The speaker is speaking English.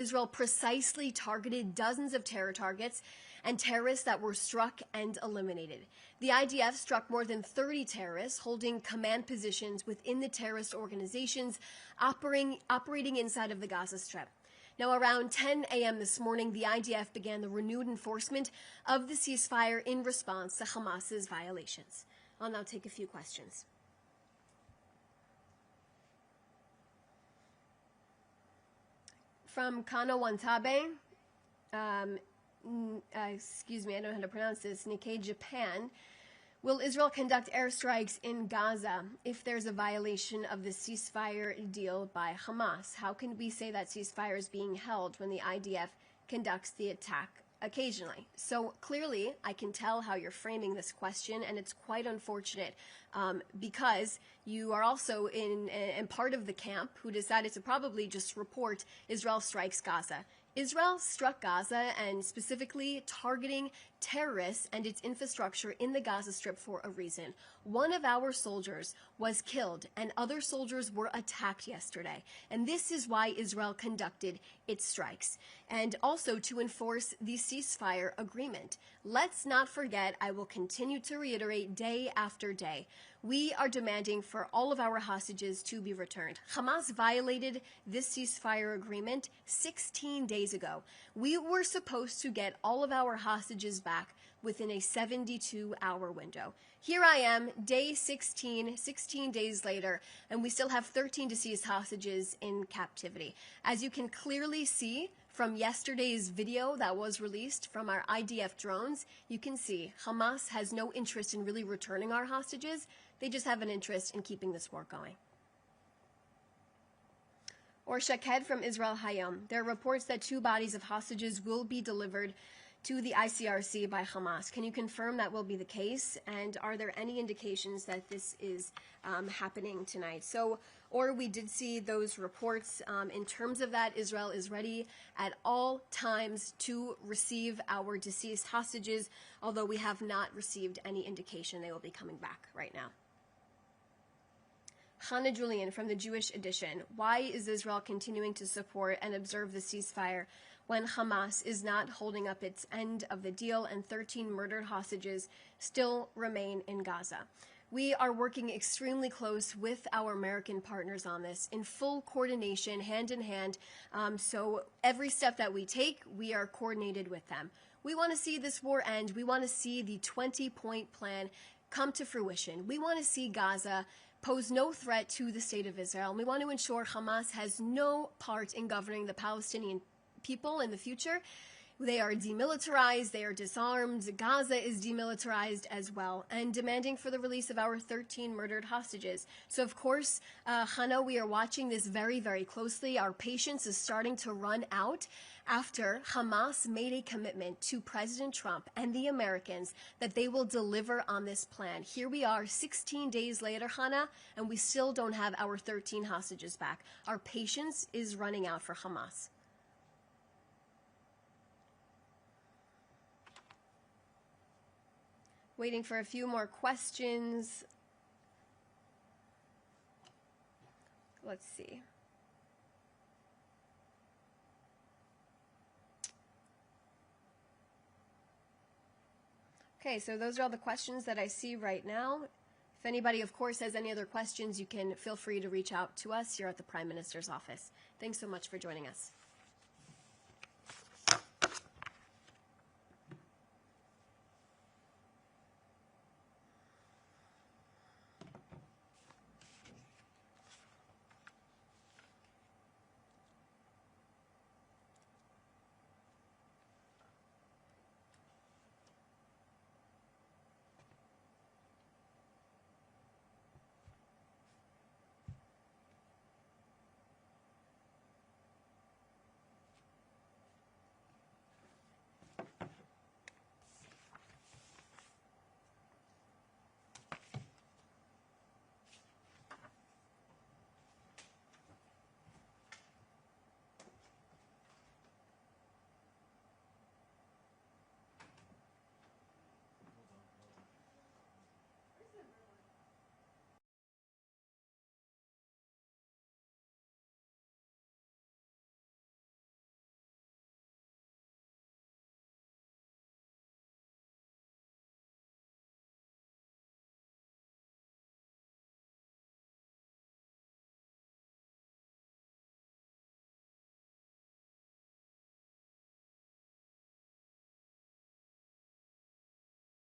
Israel precisely targeted dozens of terror targets and terrorists that were struck and eliminated. The IDF struck more than 30 terrorists holding command positions within the terrorist organizations operating inside of the Gaza Strip. Now, around 10 a.m. this morning, the IDF began the renewed enforcement of the ceasefire in response to Hamas's violations. I'll now take a few questions. From Kano Wantabe, excuse me, I don't know how to pronounce this, Nikkei Japan. Will Israel conduct airstrikes in Gaza if there's a violation of the ceasefire deal by Hamas? How can we say that ceasefire is being held when the IDF conducts the attack occasionally? So clearly, I can tell how you're framing this question, and it's quite unfortunate because you are also in part of the camp who decided to probably just report Israel strikes Gaza. Israel struck Gaza and specifically targeting terrorists and its infrastructure in the Gaza Strip for a reason. One of our soldiers was killed and other soldiers were attacked yesterday. And this is why Israel conducted its strikes. And also to enforce the ceasefire agreement. Let's not forget, I will continue to reiterate day after day, we are demanding for all of our hostages to be returned. Hamas violated this ceasefire agreement 16 days ago. We were supposed to get all of our hostages back within a 72-hour window. Here I am, day 16 days later, and we still have 13 deceased hostages in captivity. As you can clearly see from yesterday's video that was released from our IDF drones, you can see Hamas has no interest in really returning our hostages. They just have an interest in keeping this war going. Or Shaked from Israel Hayom. There are reports that 2 bodies of hostages will be delivered to the ICRC by Hamas. Can you confirm that will be the case? And are there any indications that this is happening tonight? Or we did see those reports. In terms of that, Israel is ready at all times to receive our deceased hostages, although we have not received any indication they will be coming back right now. Hannah Julian from the Jewish Edition. Why is Israel continuing to support and observe the ceasefire when Hamas is not holding up its end of the deal and 13 murdered hostages still remain in Gaza? We are working extremely close with our American partners on this in full coordination, hand in hand. So every step that we take, we are coordinated with them. We want to see this war end. We want to see the 20-point plan come to fruition. We want to see Gaza pose no threat to the state of Israel. And we want to ensure Hamas has no part in governing the Palestinian people in the future. They are demilitarized, they are disarmed, Gaza is demilitarized as well, and demanding for the release of our 13 murdered hostages. So of course, Hannah, we are watching this very, very closely. Our patience is starting to run out after Hamas made a commitment to President Trump and the Americans that they will deliver on this plan. Here we are 16 days later, Hannah, and we still don't have our 13 hostages back. Our patience is running out for Hamas. Waiting for a few more questions. Let's see. Okay, so those are all the questions that I see right now. If anybody, of course, has any other questions, you can feel free to reach out to us here at the Prime Minister's office. Thanks so much for joining us.